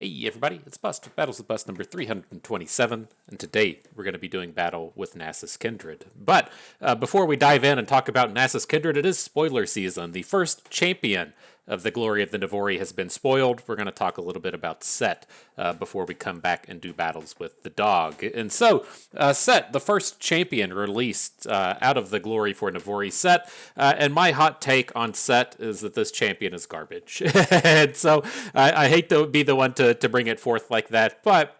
Hey everybody, it's Bust. Battles with Bust number 327, and today we're going to be doing battle with Nasus Kindred. But before we dive in and talk about Nasus Kindred, it is spoiler season. The first champion of the Glory of the Navori has been spoiled. We're going to talk a little bit about Sett before we come back and do battles with the dog. And so, Sett, the first champion released out of the Glory for Navori Sett, and my hot take on Sett is that this champion is garbage. And so, I hate to be the one to bring it forth like that, but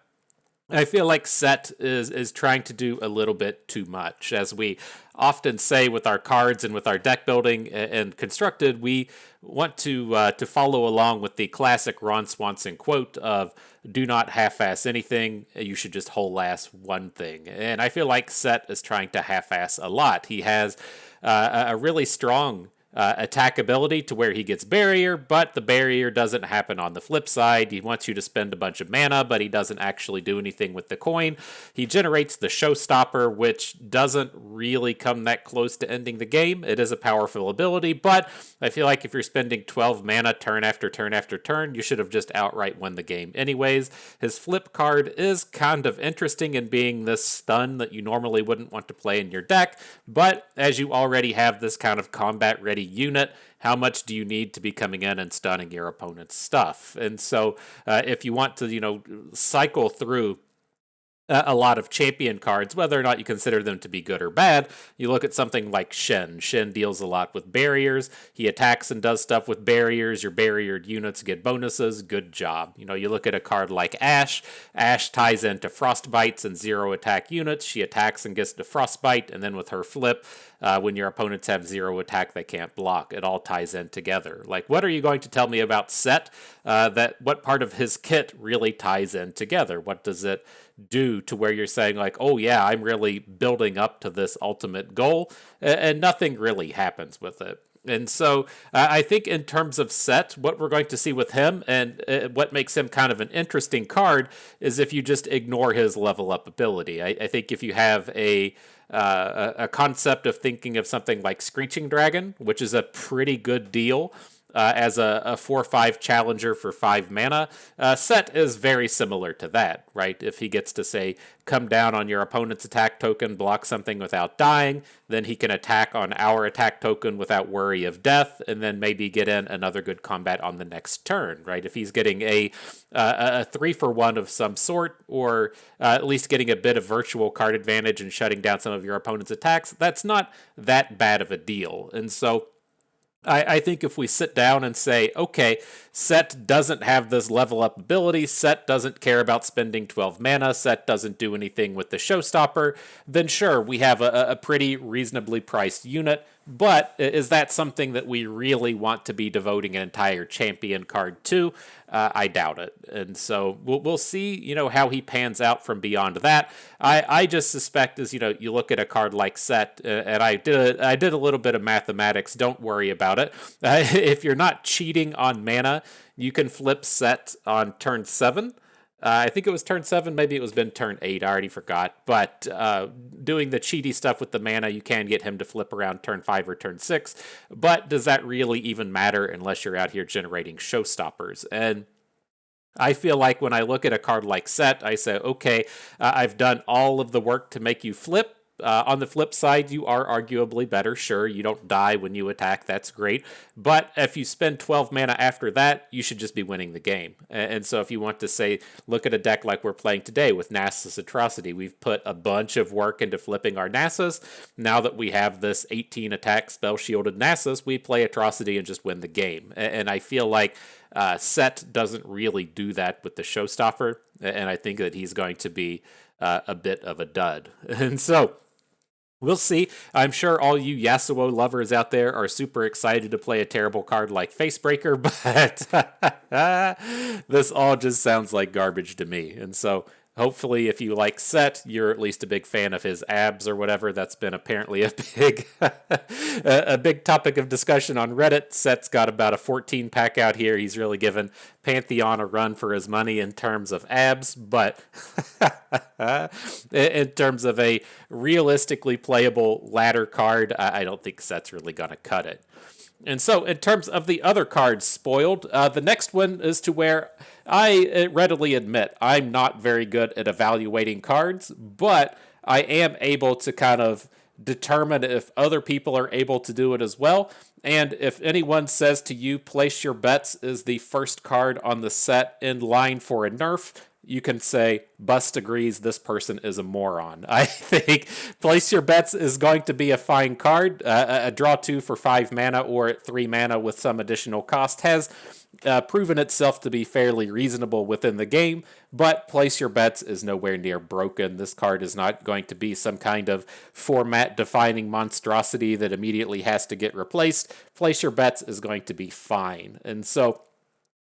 I feel like Sett is trying to do a little bit too much. As we often say with our cards and with our deck building and constructed, we want to follow along with the classic Ron Swanson quote of "Do not half-ass anything. You should just whole-ass one thing." And I feel like Sett is trying to half-ass a lot. He has a really strong attack ability to where he gets barrier, but the barrier doesn't happen on the flip side. He wants you to spend a bunch of mana, but he doesn't actually do anything with the coin. He generates the showstopper, which doesn't really come that close to ending the game. It is a powerful ability, but I feel like if you're spending 12 mana turn after turn after turn, you should have just outright won the game anyways. His flip card is kind of interesting in being this stun that you normally wouldn't want to play in your deck, but as you already have this kind of combat ready unit, how much do you need to be coming in and stunning your opponent's stuff? And so if you want to, cycle through a lot of champion cards, whether or not you consider them to be good or bad. You look at something like Shen. Shen deals a lot with barriers. He attacks and does stuff with barriers. Your barriered units get bonuses. Good job. You look at a card like Ashe. Ashe ties into Frostbites and zero attack units. She attacks and gets to Frostbite, and then with her flip, when your opponents have zero attack, they can't block. It all ties in together. Like, what are you going to tell me about Sett? What part of his kit really ties in together? What does it do to where you're saying like, oh yeah, I'm really building up to this ultimate goal, and nothing really happens with it. And so I think in terms of Sett, what we're going to see with him and what makes him kind of an interesting card is if you just ignore his level up ability. I think if you have a concept of thinking of something like Screeching Dragon, which is a pretty good deal, as a 4/5 challenger for 5 mana. Sett is very similar to that, right? If he gets to, say, come down on your opponent's attack token, block something without dying, then he can attack on our attack token without worry of death, and then maybe get in another good combat on the next turn, right? If he's getting a 3-for-1 of some sort, or at least getting a bit of virtual card advantage and shutting down some of your opponent's attacks, that's not that bad of a deal. And so I think if we sit down and say, okay, Sett doesn't have this level up ability, Sett doesn't care about spending 12 mana, Sett doesn't do anything with the showstopper, then sure, we have a pretty reasonably priced unit. But is that something that we really want to be devoting an entire champion card to? I doubt it. And so we'll see, how he pans out from beyond that. I just suspect as, you look at a card like Sett, and I did a little bit of mathematics. Don't worry about it. If you're not cheating on mana, you can flip Sett on turn 7. I think it was turn 7, maybe it was been turn 8, I already forgot. But doing the cheaty stuff with the mana, you can get him to flip around turn 5 or turn 6. But does that really even matter unless you're out here generating showstoppers? And I feel like when I look at a card like Sett, I say, okay, I've done all of the work to make you flip. On the flip side, you are arguably better. Sure, you don't die when you attack. That's great. But if you spend 12 mana after that, you should just be winning the game. And so if you want to say, look at a deck like we're playing today with Nasus Atrocity, we've put a bunch of work into flipping our Nasus. Now that we have this 18 attack spell shielded Nasus, we play Atrocity and just win the game. And I feel like Sett doesn't really do that with the showstopper. And I think that he's going to be a bit of a dud. And so we'll see. I'm sure all you Yasuo lovers out there are super excited to play a terrible card like Facebreaker, but this all just sounds like garbage to me. And so hopefully if you like Sett, you're at least a big fan of his abs or whatever. That's been apparently a big a big topic of discussion on Reddit. Sett's got about a 14 pack out here. He's really given Pantheon a run for his money in terms of abs, but in terms of a realistically playable ladder card, I don't think Sett's really going to cut it. And so, in terms of the other cards spoiled, the next one is to where I readily admit I'm not very good at evaluating cards, but I am able to kind of determine if other people are able to do it as well. And if anyone says to you, Place Your Bets is the first card on the set in line for a nerf, you can say, Bust agrees, this person is a moron. I think Place Your Bets is going to be a fine card. A draw 2 for 5 mana or at 3 mana with some additional cost has proven itself to be fairly reasonable within the game, but Place Your Bets is nowhere near broken. This card is not going to be some kind of format-defining monstrosity that immediately has to get replaced. Place Your Bets is going to be fine. And so,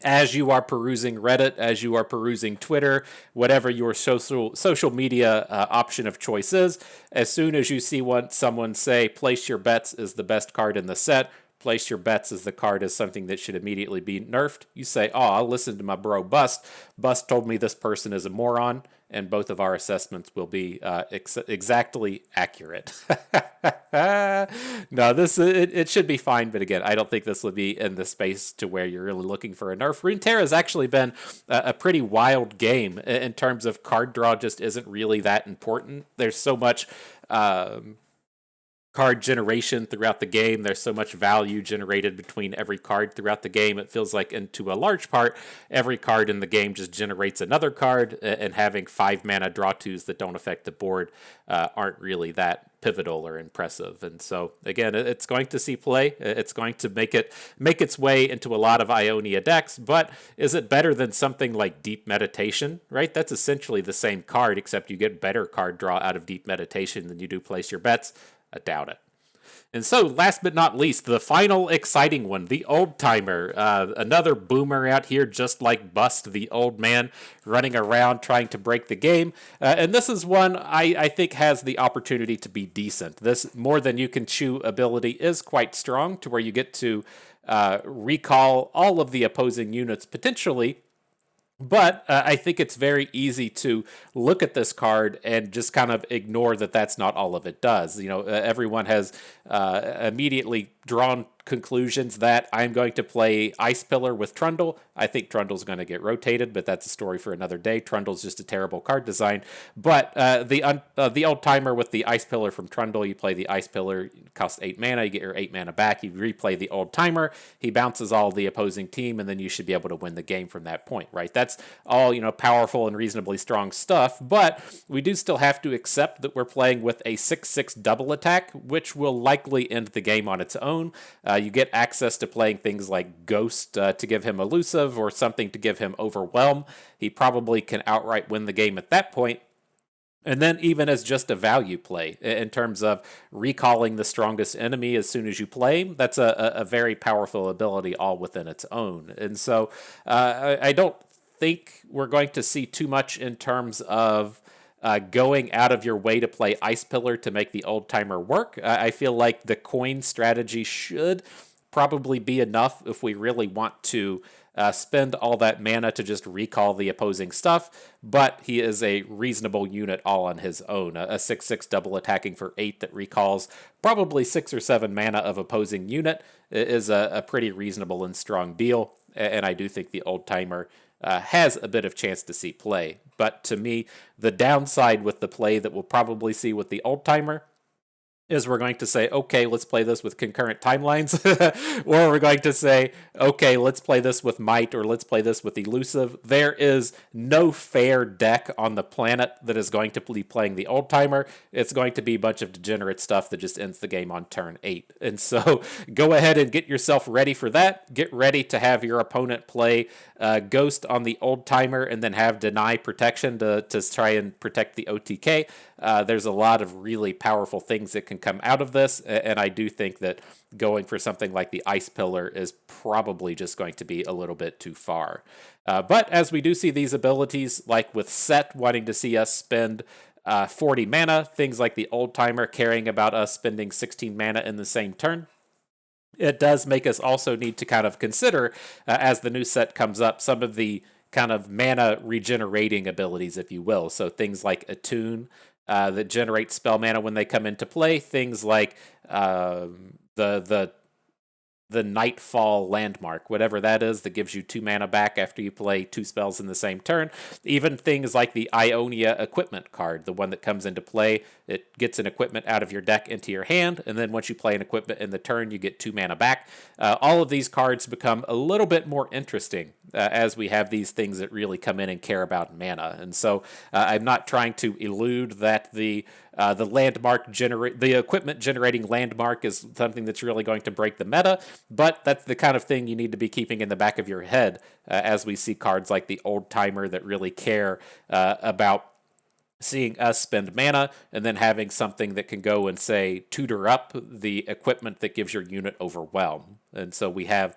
as you are perusing Reddit, as you are perusing Twitter, whatever your social media option of choice is, as soon as you see someone say Place Your Bets is the best card in the set, Place Your Bets as the card is something that should immediately be nerfed, you say, oh, I'll listen to my bro Bust. Bust told me this person is a moron, and both of our assessments will be exactly accurate. No, it should be fine, but again, I don't think this will be in the space to where you're really looking for a nerf. Runeterra has actually been a pretty wild game in terms of card draw just isn't really that important. There's so much card generation throughout the game. There's so much value generated between every card throughout the game. It feels like, into a large part, every card in the game just generates another card, and having 5 mana draw 2s that don't affect the board aren't really that pivotal or impressive. And so, again, it's going to see play. It's going to make its way into a lot of Ionia decks, but is it better than something like Deep Meditation, right? That's essentially the same card, except you get better card draw out of Deep Meditation than you do Place Your Bets. I doubt it. And so, last but not least, the final exciting one, the Old Timer. Another boomer out here, just like Bust, the old man, running around trying to break the game. And this is one I think has the opportunity to be decent. This more than you can chew ability is quite strong, to where you get to recall all of the opposing units potentially. But I think it's very easy to look at this card and just kind of ignore that that's not all of it does. Everyone has immediately drawn conclusions that I'm going to play Ice Pillar with Trundle. I think Trundle's going to get rotated, but that's a story for another day. Trundle's just a terrible card design. But the Old Timer with the Ice Pillar from Trundle, you play the Ice Pillar, it costs 8 mana, you get your 8 mana back, you replay the Old Timer, he bounces all the opposing team, and then you should be able to win the game from that point, right? That's all, powerful and reasonably strong stuff, but we do still have to accept that we're playing with a 6/6 double attack, which will likely end the game on its own. You get access to playing things like Ghost to give him Elusive, or something to give him Overwhelm. He probably can outright win the game at that point. And then, even as just a value play, in terms of recalling the strongest enemy as soon as you play, that's a very powerful ability all within its own. And so I don't think we're going to see too much in terms of going out of your way to play Ice Pillar to make the Old Timer work. I feel like the coin strategy should probably be enough if we really want to spend all that mana to just recall the opposing stuff, but he is a reasonable unit all on his own. A 6/6 double attacking for 8 that recalls probably 6 or 7 mana of opposing unit is a pretty reasonable and strong deal, and I do think the Old Timer has a bit of chance to see play. But to me, the downside with the play that we'll probably see with the Old Timer is we're going to say, okay, let's play this with concurrent timelines, or we're going to say, okay, let's play this with Might, or let's play this with Elusive. There is no fair deck on the planet that is going to be playing the Old Timer. It's going to be a bunch of degenerate stuff that just ends the game on turn 8. And so go ahead and get yourself ready for that. Get ready to have your opponent play Ghost on the Old Timer and then have Deny Protection to try and protect the OTK. There's a lot of really powerful things that can come out of this, and I do think that going for something like the Ice Pillar is probably just going to be a little bit too far. But as we do see these abilities, like with Sett wanting to see us spend 40 mana, things like the Old Timer caring about us spending 16 mana in the same turn, it does make us also need to kind of consider, as the new set comes up, some of the kind of mana regenerating abilities, if you will. So things like Attune, that generate spell mana when they come into play. Things like the the Nightfall landmark, whatever that is, that gives you 2 mana back after you play 2 spells in the same turn. Even things like the Ionia equipment card, the one that comes into play, it gets an equipment out of your deck into your hand, and then once you play an equipment in the turn, you get 2 mana back. All of these cards become a little bit more interesting as we have these things that really come in and care about mana. And so I'm not trying to elude that the equipment generating landmark is something that's really going to break the meta, but that's the kind of thing you need to be keeping in the back of your head as we see cards like the Old Timer that really care about seeing us spend mana and then having something that can go and, say, tutor up the equipment that gives your unit overwhelm. And so we have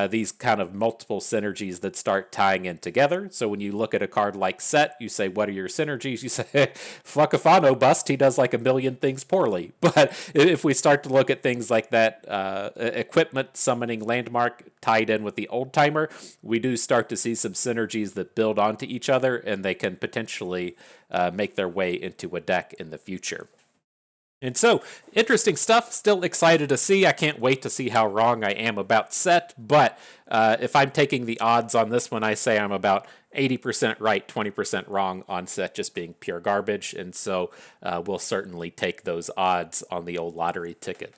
these kind of multiple synergies that start tying in together. So when you look at a card like Sett, you say, what are your synergies? You say, fuck if I know, bust. He does like a million things poorly. But if we start to look at things like that equipment summoning landmark tied in with the Old Timer, we do start to see some synergies that build onto each other, and they can potentially make their way into a deck in the future. And so, interesting stuff. Still excited to see. I can't wait to see how wrong I am about Sett. But if I'm taking the odds on this one, I say I'm about 80% right, 20% wrong on Sett just being pure garbage. And so we'll certainly take those odds on the old lottery ticket.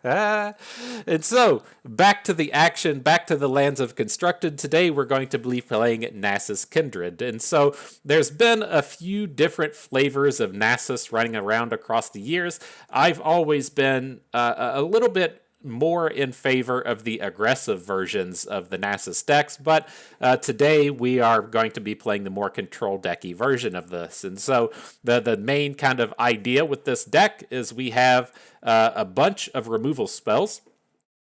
And so, back to the action, back to the lands of Constructed. Today we're going to be playing Nasus Kindred. And so there's been a few different flavors of Nasus running around across the years. I've always been a little bit more in favor of the aggressive versions of the Nasus decks, but today we are going to be playing the more control decky version of this. And so the main kind of idea with this deck is we have a bunch of removal spells.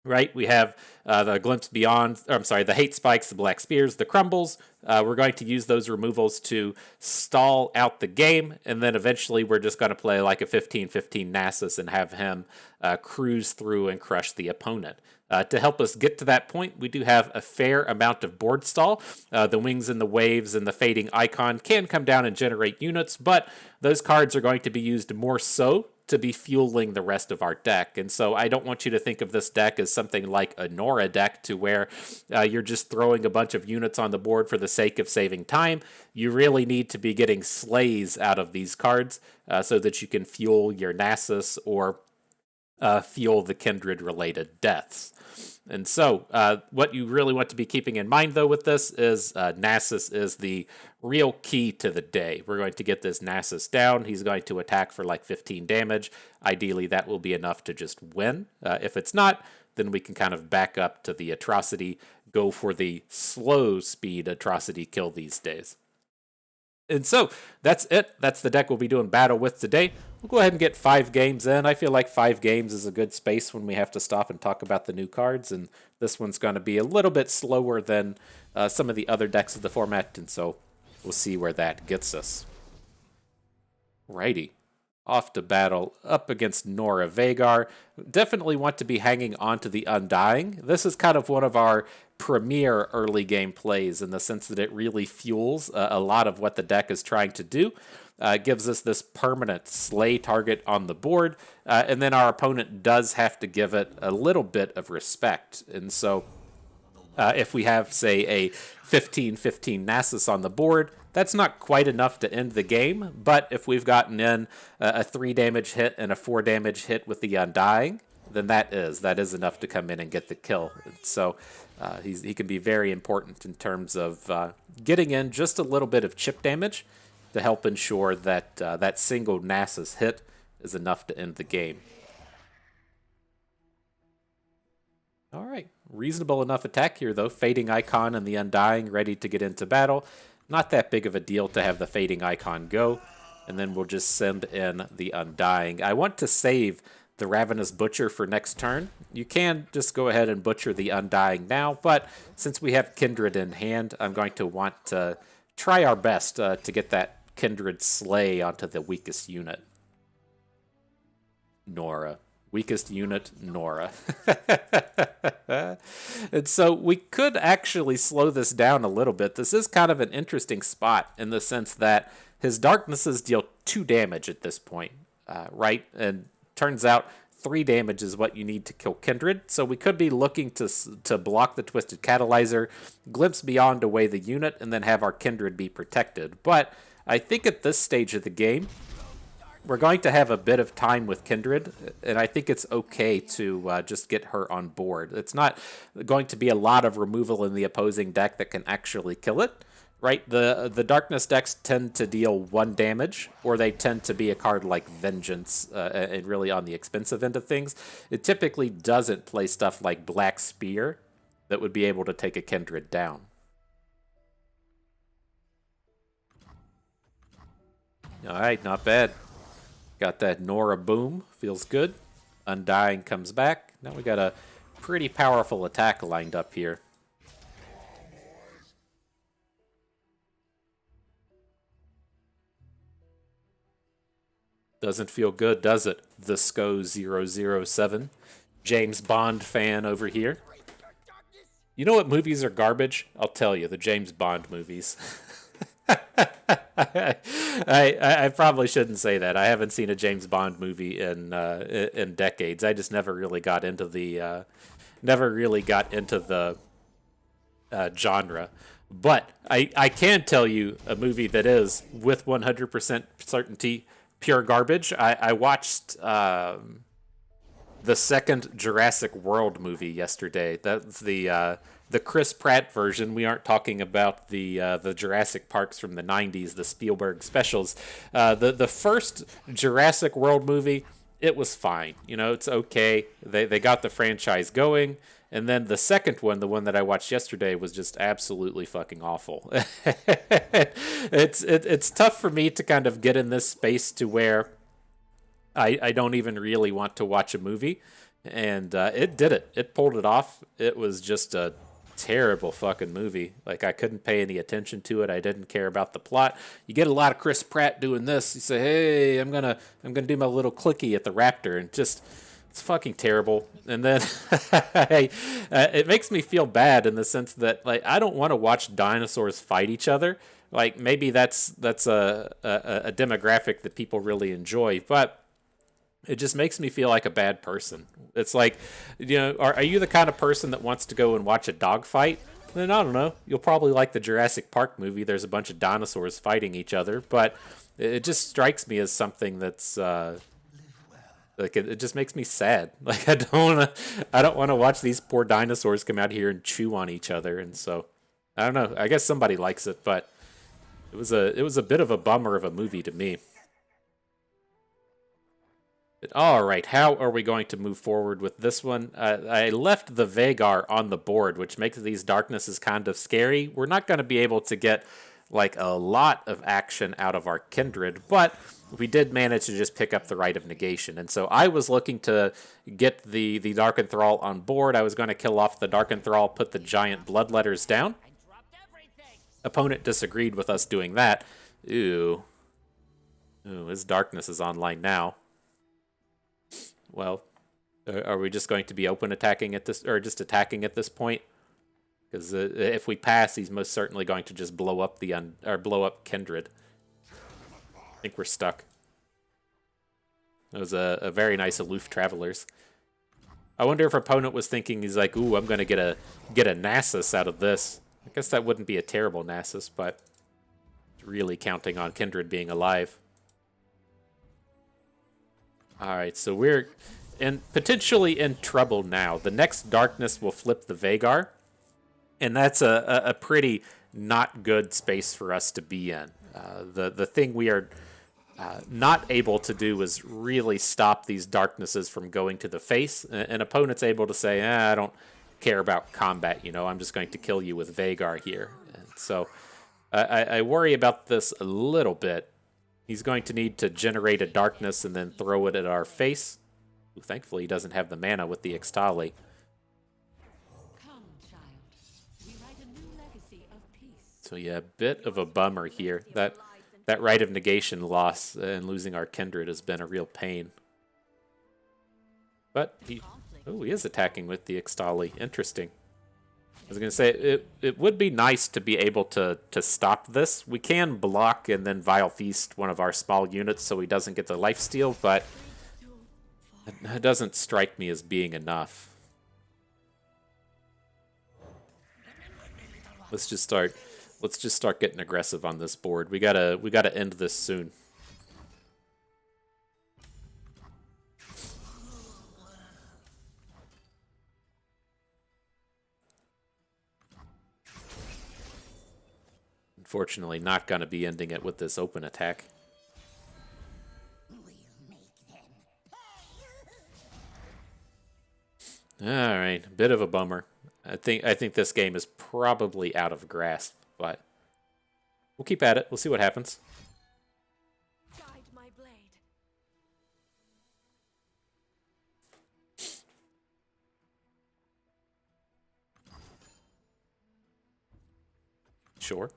Right, we have the Glimpse Beyond, the Hate Spikes, the Black Spears, the Crumbles. We're going to use those removals to stall out the game, and then eventually we're just going to play like a 15-15 Nasus and have him cruise through and crush the opponent. To help us get to that point, we do have a fair amount of board stall. The Wings and the Waves and the Fading Icon can come down and generate units, but those cards are going to be used more so to be fueling the rest of our deck. And so I don't want you to think of this deck as something like a Nora deck to where you're just throwing a bunch of units on the board for the sake of saving time. You really need to be getting slays out of these cards so that you can fuel your Nasus or fuel the Kindred-related deaths. And so what you really want to be keeping in mind, though, with this is Nasus is the real key to the day. We're going to get this Nasus down. He's going to attack for like 15 damage. Ideally, that will be enough to just win. If it's not, then we can kind of back up to the Atrocity, go for the slow speed Atrocity kill these days. And so that's it. That's the deck we'll be doing battle with today. We'll go ahead and get 5 games in. I feel like 5 games is a good space when we have to stop and talk about the new cards, and this one's going to be a little bit slower than some of the other decks of the format, and so we'll see where that gets us. Righty. Off to battle up against Nora Vagar. Definitely want to be hanging on to the Undying. This is kind of one of our premier early game plays in the sense that it really fuels a lot of what the deck is trying to do. Gives us this permanent slay target on the board, and then our opponent does have to give it a little bit of respect. And so if we have, say, a 15-15 Nasus on the board, that's not quite enough to end the game, but if we've gotten in a 3 damage hit and a 4 damage hit with the Undying, then that is enough to come in and get the kill. And so he can be very important in terms of getting in just a little bit of chip damage to help ensure that that single Nasus hit is enough to end the game. All right, reasonable enough attack here, though. Fading Icon and the Undying ready to get into battle. Not that big of a deal to have the Fading Icon go, and then we'll just send in the Undying. I want to save the Ravenous Butcher for next turn. You can just go ahead and butcher the Undying now, but since we have Kindred in hand, I'm going to want to try our best to get that Kindred Slay onto the weakest unit. Nora. Weakest unit, Nora. And so we could actually slow this down a little bit. This is kind of an interesting spot in the sense that his Darknesses deal 2 damage at this point, right? And turns out 3 damage is what you need to kill Kindred, so we could be looking to block the Twisted Catalyzer, glimpse beyond away the unit, and then have our Kindred be protected. But I think at this stage of the game, we're going to have a bit of time with Kindred, and I think it's okay to just get her on board. It's not going to be a lot of removal in the opposing deck that can actually kill it, right? The Darkness decks tend to deal 1 damage, or they tend to be a card like Vengeance, and really on the expensive end of things. It typically doesn't play stuff like Black Spear that would be able to take a Kindred down. All right, not bad. Got that Nora Boom, feels good. Undying comes back. Now we got a pretty powerful attack lined up here. Doesn't feel good, does it? The SCO-007. James Bond fan over here. You know what movies are garbage? I'll tell you, the James Bond movies. I probably shouldn't say that. I haven't seen a James Bond movie in decades. I just never really got into the genre. But I can tell you a movie that is with 100% certainty pure garbage. I watched the second Jurassic World movie yesterday. That's the Chris Pratt version. We aren't talking about the Jurassic Parks from the 90s, the Spielberg specials. The first Jurassic World movie, it was fine. You know, it's okay. They got the franchise going. And then the second one, the one that I watched yesterday, was just absolutely fucking awful. It's tough for me to kind of get in this space to where I don't even really want to watch a movie. And it did it. It pulled it off. It was just a terrible fucking movie. Like, I couldn't pay any attention to it. I didn't care about the plot. You get a lot of Chris Pratt doing this. You say, hey, I'm gonna do my little clicky at the Raptor, and just... it's fucking terrible. And then it makes me feel bad in the sense that, like, I don't want to watch dinosaurs fight each other. Like, maybe that's a demographic that people really enjoy, but it just makes me feel like a bad person. It's like, you know, are you the kind of person that wants to go and watch a dog fight? Then I don't know. You'll probably like the Jurassic Park movie. There's a bunch of dinosaurs fighting each other, but it just strikes me as something that's... like, it just makes me sad. Like, I don't want to watch these poor dinosaurs come out here and chew on each other. And so, I don't know. I guess somebody likes it, but it was a bit of a bummer of a movie to me. But, all right, how are we going to move forward with this one? I left the Vhagar on the board, which makes these darknesses kind of scary. We're not going to be able to get like a lot of action out of our Kindred, but we did manage to just pick up the Rite of Negation. And so I was looking to get the Dark Enthrall on board. I was going to kill off the Dark Enthrall, put the giant Bloodletters down. Opponent disagreed with us doing that. Ooh, his Darkness is online now. Well, are we just going to be open attacking at this, or just attacking at this point? Because if we pass, he's most certainly going to just blow up blow up Kindred. I think we're stuck. That was a very nice aloof Travelers. I wonder if our opponent was thinking, he's like, ooh, I'm going to get a Nasus out of this. I guess that wouldn't be a terrible Nasus, but really counting on Kindred being alive. Alright, so we're potentially in trouble now. The next Darkness will flip the Vhagar. And that's a pretty not good space for us to be in. The thing we are not able to do is really stop these darknesses from going to the face. An opponent's able to say, I don't care about combat, you know, I'm just going to kill you with Vhagar here. And so I worry about this a little bit. He's going to need to generate a darkness and then throw it at our face. Ooh, thankfully, he doesn't have the mana with the Ixtali. So yeah, a bit of a bummer here. That Rite of Negation loss and losing our Kindred has been a real pain. But he is attacking with the Ixtali. Interesting. I was going to say, it would be nice to be able to stop this. We can block and then Vile Feast one of our small units so he doesn't get the lifesteal, but It doesn't strike me as being enough. Let's just start getting aggressive on this board. We gotta end this soon. Unfortunately, not gonna be ending it with this open attack. Alright, bit of a bummer. I think this game is probably out of grasp, but we'll keep at it. We'll see what happens. Guide my blade. Sure.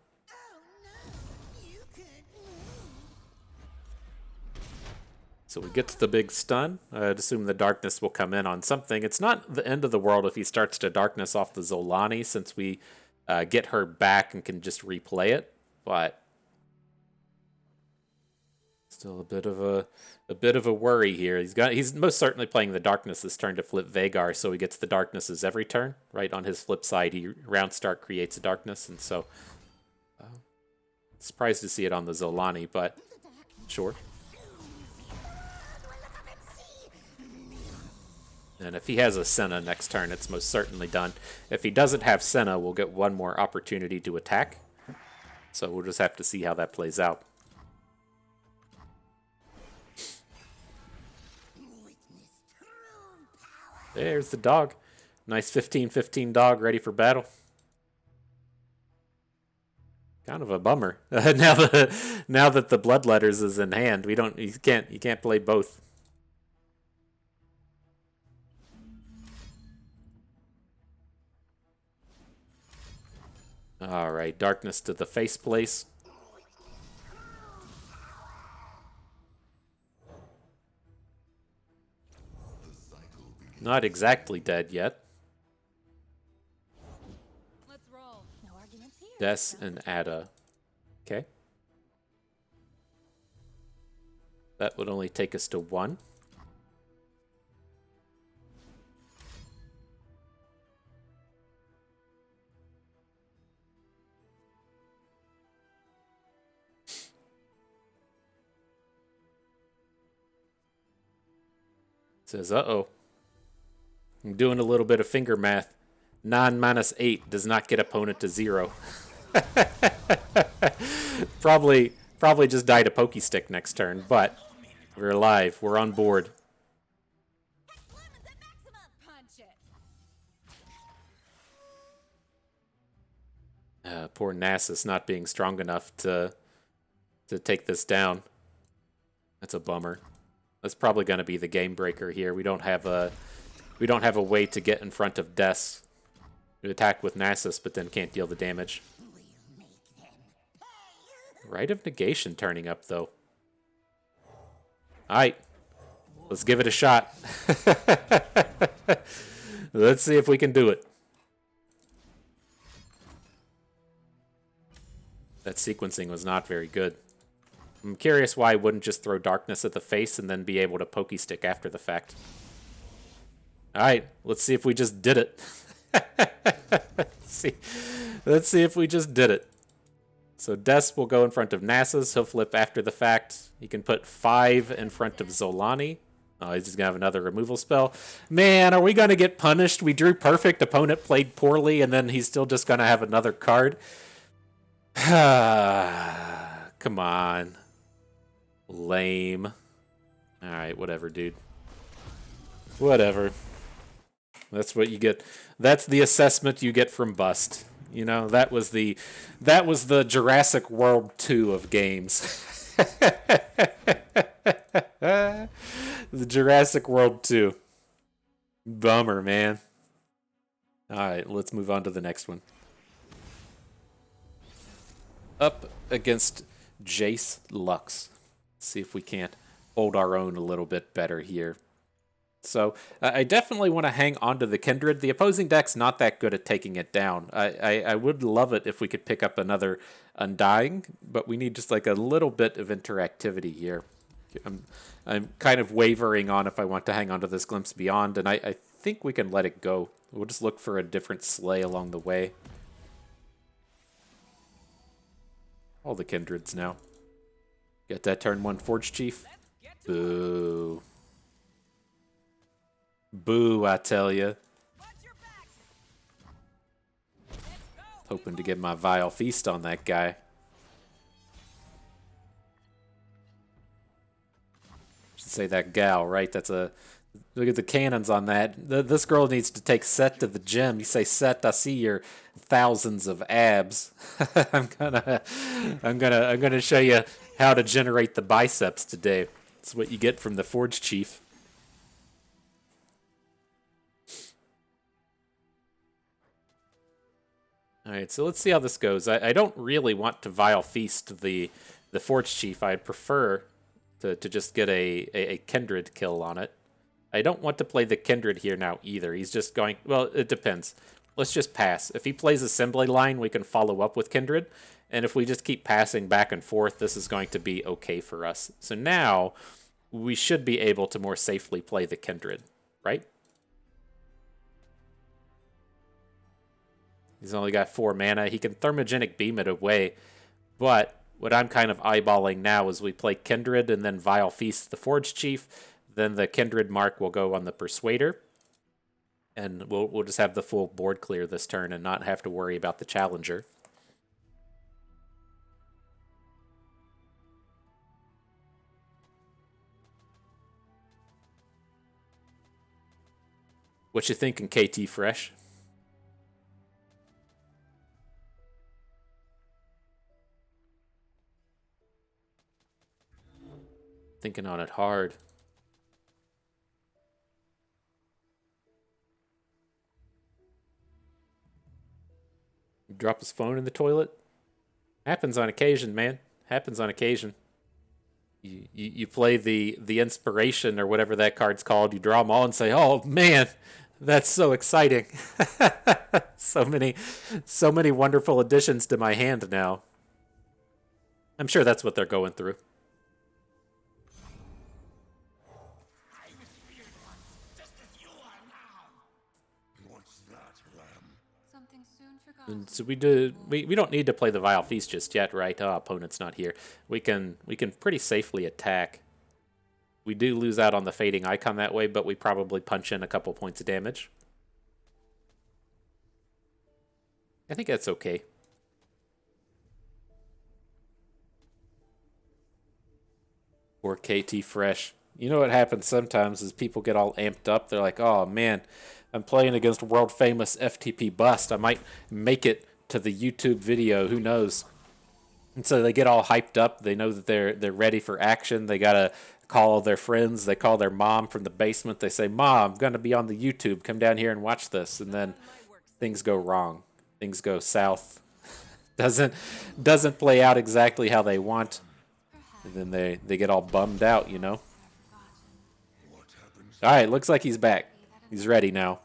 So we get to the big stun. I'd assume the darkness will come in on something. It's not the end of the world if he starts to darkness off the Zolani, since we get her back and can just replay it. But still a bit of a worry here. He's most certainly playing the darkness this turn to flip Vhagar, so he gets the darknesses every turn. Right on his flip side, he round start creates a darkness, and so surprised to see it on the Zolani, but sure. And if he has a Senna next turn, it's most certainly done. If he doesn't have Senna, we'll get one more opportunity to attack. So we'll just have to see how that plays out. There's the dog. Nice 15-15 dog ready for battle. Kind of a bummer. now that the Bloodletters is in hand, you can't play both. Alright, darkness to the face place. Not exactly dead yet. Let's roll. No arguments here. Des and Ada. Okay. That would only take us to 1. Says, uh-oh. I'm doing a little bit of finger math. 9 minus 8 does not get opponent to 0. probably just died a pokey stick next turn, but we're alive. We're on board. Poor Nasus not being strong enough to take this down. That's a bummer. That's probably going to be the game breaker here. We don't have a way to get in front of Des. We attack with Nasus, but then can't deal the damage. Rite of Negation turning up, though. Alright. Let's give it a shot. Let's see if we can do it. That sequencing was not very good. I'm curious why I wouldn't just throw darkness at the face and then be able to pokey stick after the fact. Alright, let's see if we just did it. Let's see if we just did it. So Des will go in front of Nasus. He'll flip after the fact. He can put 5 in front of Zolani. Oh, he's just going to have another removal spell. Man, are we going to get punished? We drew perfect, opponent played poorly, and then he's still just going to have another card. Come on. Lame. Alright, whatever, dude. Whatever. That's what you get. That's the assessment you get from Bust. You know, that was the Jurassic World 2 of games. The Jurassic World 2. Bummer, man. Alright, let's move on to the next one. Up against Jace Lux. See if we can't hold our own a little bit better here. So I definitely want to hang on to the Kindred. The opposing deck's not that good at taking it down. I would love it if we could pick up another Undying, but we need just like a little bit of interactivity here. I'm kind of wavering on if I want to hang on to this Glimpse Beyond, and I think we can let it go. We'll just look for a different sleigh along the way. All the Kindreds now. Get that turn 1 Forge Chief. Boo. Boo, I tell ya. Hoping to get my Vile Feast on that guy. Should say that gal, right? That's a... Look at the cannons on that. This girl needs to take Sett to the gym. You say, Sett, I see your thousands of abs. I'm gonna show you how to generate the biceps today. That's what you get from the Forge Chief. Alright, so let's see how this goes. I don't really want to Vile Feast the Forge Chief. I'd prefer to just get a Kindred kill on it. I don't want to play the Kindred here now either. He's just going... Well, it depends. Let's just pass. If he plays Assembly Line, we can follow up with Kindred. And if we just keep passing back and forth, this is going to be okay for us. So now, we should be able to more safely play the Kindred, right? He's only got 4 mana. He can Thermogenic Beam it away. But what I'm kind of eyeballing now is we play Kindred and then Vile Feast the Forge Chief. Then the Kindred mark will go on the Persuader. And we'll just have the full board clear this turn and not have to worry about the Challenger. What you thinking, KT Fresh? Thinking on it hard. Drop his phone in the toilet. Happens on occasion, man. Happens on occasion. You play the inspiration or whatever that card's called. You draw them all and say, "Oh man, that's so exciting!" so many wonderful additions to my hand now. I'm sure that's what they're going through. And so we don't need to play the Vile Feast just yet, right? Oh, opponent's not here. We can pretty safely attack. We do lose out on the Fading Icon that way, but we probably punch in a couple points of damage. I think that's okay. Poor KT Fresh. You know what happens sometimes is people get all amped up. They're like, oh man, I'm playing against world famous FTP Bust. I might make it to the YouTube video. Who knows? And so they get all hyped up. They know that they're ready for action. They gotta call their friends. They call their mom from the basement. They say, "Mom, I'm gonna be on the YouTube. Come down here and watch this." And then things go wrong. Things go south. doesn't play out exactly how they want. And then they get all bummed out, you know. All right, looks like he's back. He's ready now.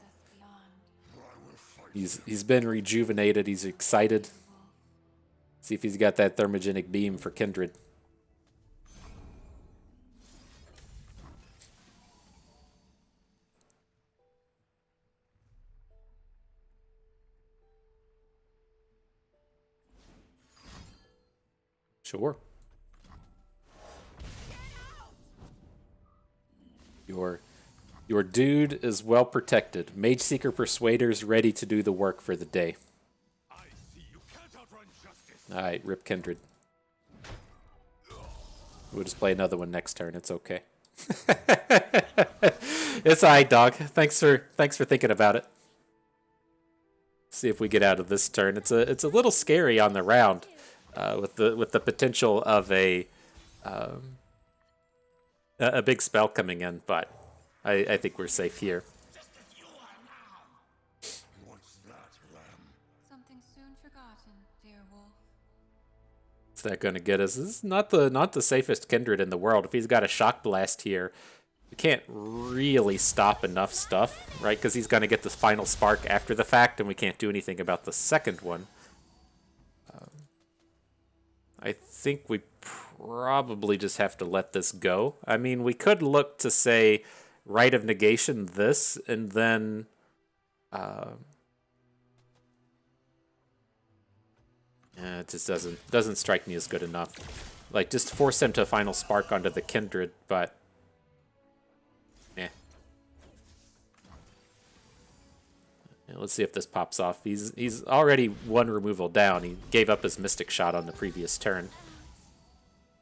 He's been rejuvenated. He's excited. See if he's got that Thermogenic Beam for Kindred. Sure. Your dude is well protected. Mage Seeker Persuader's ready to do the work for the day. Alright, rip Kindred. We'll just play another one next turn. It's okay. It's alright, dog. Thanks for thinking about it. See if we get out of this turn. It's a little scary on the round, with the potential of a big spell coming in, but I think we're safe here. Something soon forgotten, dear wolf. What's that gonna get us? This is not the safest Kindred in the world. If he's got a Shock Blast here, we can't really stop enough stuff, right? Because he's gonna get the final spark after the fact, and we can't do anything about the second one. I think we probably just have to let this go. I mean, we could look to say Rite of Negation this, and then it just doesn't strike me as good enough. Like, just force him to Final Spark onto the Kindred, but yeah, let's see if this pops off. He's already one removal down. He gave up his Mystic Shot on the previous turn.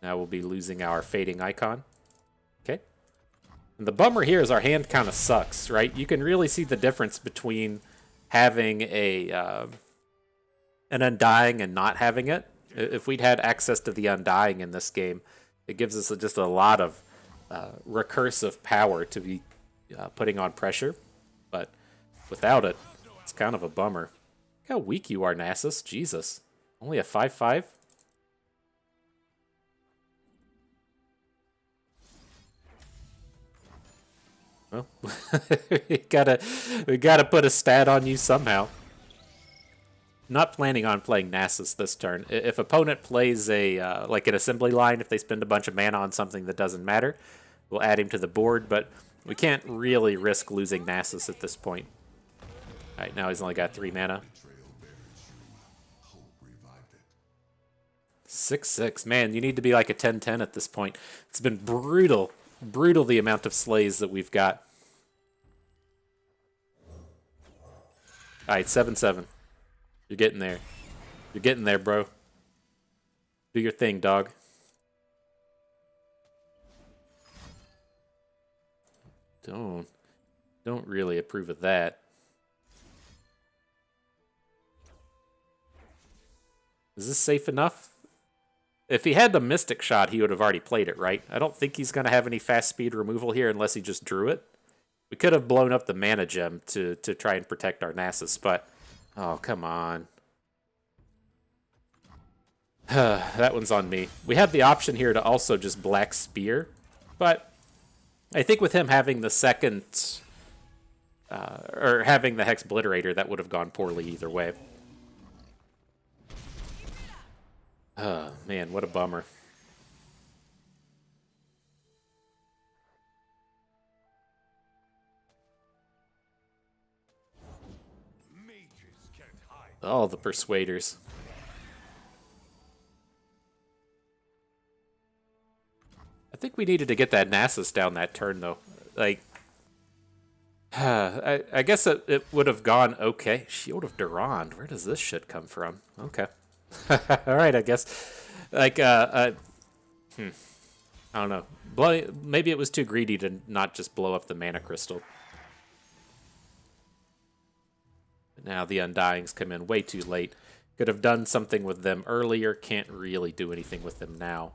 Now we'll be losing our Fading Icon. Okay. And the bummer here is our hand kind of sucks, right? You can really see the difference between having an Undying and not having it. If we'd had access to the Undying in this game, it gives us just a lot of recursive power to be putting on pressure. But without it, it's kind of a bummer. Look how weak you are, Nasus. Jesus. Only a 5/5? Well, we gotta put a stat on you somehow. Not planning on playing Nasus this turn. If opponent plays a like an assembly line, if they spend a bunch of mana on something that doesn't matter, we'll add him to the board, but we can't really risk losing Nasus at this point. Alright, now he's only got 3 mana. 6/6. Man, you need to be like a 10/10 at this point. It's been brutal. Brutal the amount of slays that we've got. Alright, 7/7. You're getting there. You're getting there, bro. Do your thing, dog. Don't really approve of that. Is this safe enough? If he had the Mystic Shot, he would have already played it, right? I don't think he's going to have any fast speed removal here unless he just drew it. We could have blown up the mana gem to try and protect our Nasus, but... Oh, come on. That one's on me. We had the option here to also just Black Spear, but I think with him having the second... or having the Hex Obliterator, that would have gone poorly either way. Oh, man, what a bummer. Oh, the Persuaders. I think we needed to get that Nasus down that turn, though. Like, I guess it would have gone okay. Shield of Durand. Where does this shit come from? Okay. All right, I guess. Like, I don't know. Maybe it was too greedy to not just blow up the Mana Crystal. But now the Undyings come in way too late. Could have done something with them earlier. Can't really do anything with them now.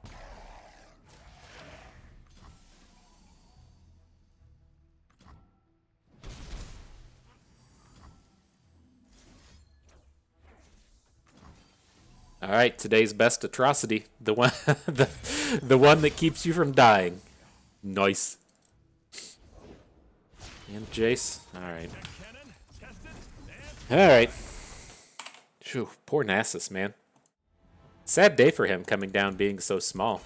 All right, today's best Atrocity, the one, the one that keeps you from dying. Nice. And Jace. All right. All right. Phew, poor Nasus, man. Sad day for him coming down being so small.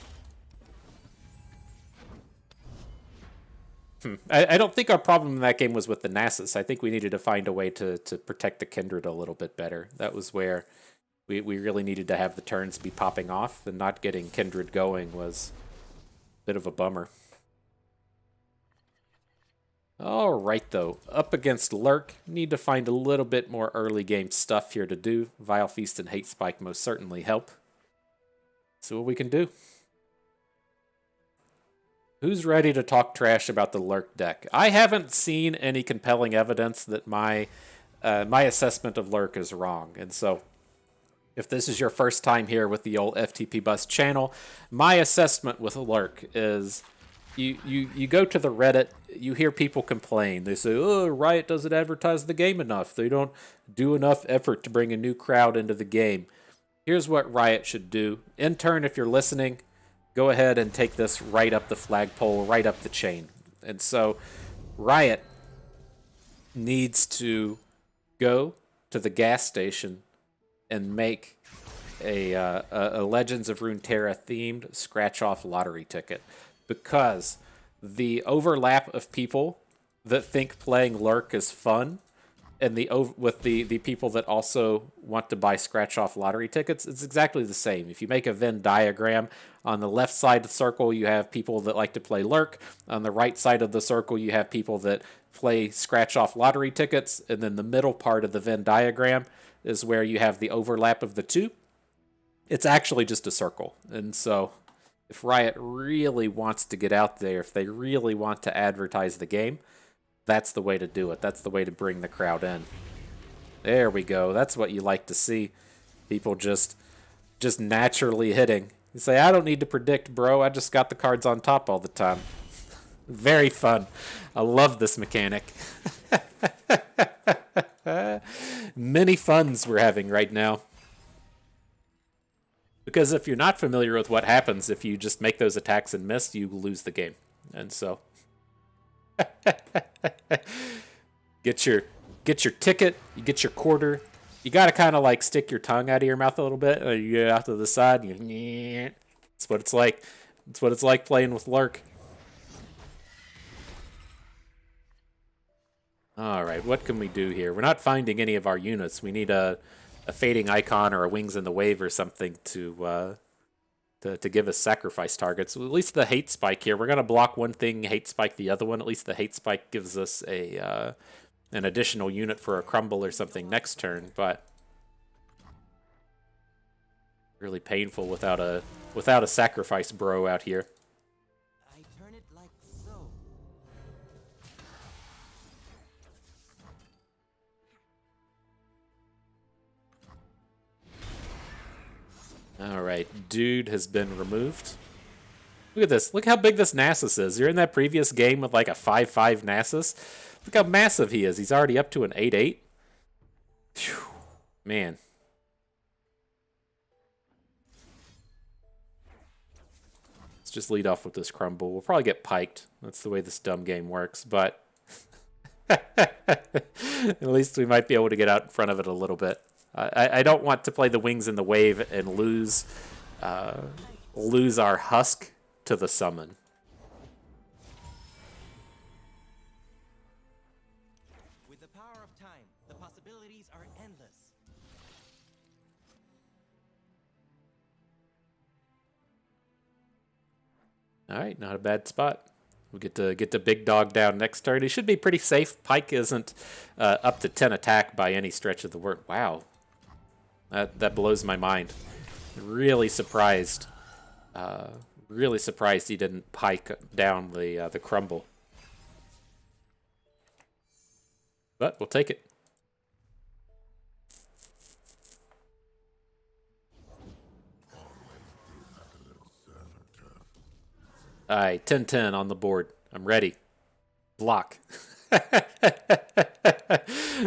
I don't think our problem in that game was with the Nasus. I think we needed to find a way to protect the Kindred a little bit better. That was where we really needed to have the turns be popping off, and not getting Kindred going was a bit of a bummer. Alright though, up against Lurk, need to find a little bit more early game stuff here to do. Vile Feast and Hate Spike most certainly help. See what we can do. Who's ready to talk trash about the Lurk deck? I haven't seen any compelling evidence that my assessment of Lurk is wrong, and so if this is your first time here with the old FTP Bus channel, my assessment with Lurk is you go to the Reddit, you hear people complain. They say, oh, Riot doesn't advertise the game enough. They don't do enough effort to bring a new crowd into the game. Here's what Riot should do. Intern, if you're listening, go ahead and take this right up the flagpole, right up the chain. And so Riot needs to go to the gas station and make a Legends of Runeterra themed scratch off lottery ticket, because the overlap of people that think playing Lurk is fun and with the people that also want to buy scratch off lottery tickets, it's exactly the same. If you make a Venn diagram, on the left side of the circle you have people that like to play Lurk, on the right side of the circle you have people that play scratch off lottery tickets, and then the middle part of the Venn diagram is where you have the overlap of the two. It's actually just a circle. And so if Riot really wants to get out there, if they really want to advertise the game, that's the way to do it. That's the way to bring the crowd in. There we go. That's what you like to see. People just naturally hitting. You say, I don't need to predict, bro. I just got the cards on top all the time. Very fun. I love this mechanic. Many funs we're having right now. Because if you're not familiar with what happens if you just make those attacks and miss, you lose the game. And so get your ticket, you get your quarter. You gotta kind of like stick your tongue out of your mouth a little bit. You get out to the side. That's what it's like. That's what it's like playing with Lurk. All right, what can we do here? We're not finding any of our units. We need a fading icon or a wings in the wave or something to give us sacrifice targets. Well, at least the hate spike here. We're gonna block one thing, hate spike the other one. At least the hate spike gives us an additional unit for a crumble or something next turn. But really painful without a sacrifice bro out here. I turn it like so. Alright, dude has been removed. Look at this. Look how big this Nasus is. You're in that previous game with like a 5-5 Nasus. Look how massive he is. He's already up to an 8-8. Phew. Man. Let's just lead off with this crumble. We'll probably get piked. That's the way this dumb game works, but at least we might be able to get out in front of it a little bit. I don't want to play the wings in the wave and lose our husk to the summon. With the power of time, the possibilities are endless. All right, not a bad spot. We get the big dog down next turn. He should be pretty safe. Pike isn't up to 10 attack by any stretch of the word. Wow. That blows my mind. Really surprised. Really surprised he didn't pike down the crumble. But we'll take it. All right, 10-10 on the board. I'm ready. Block.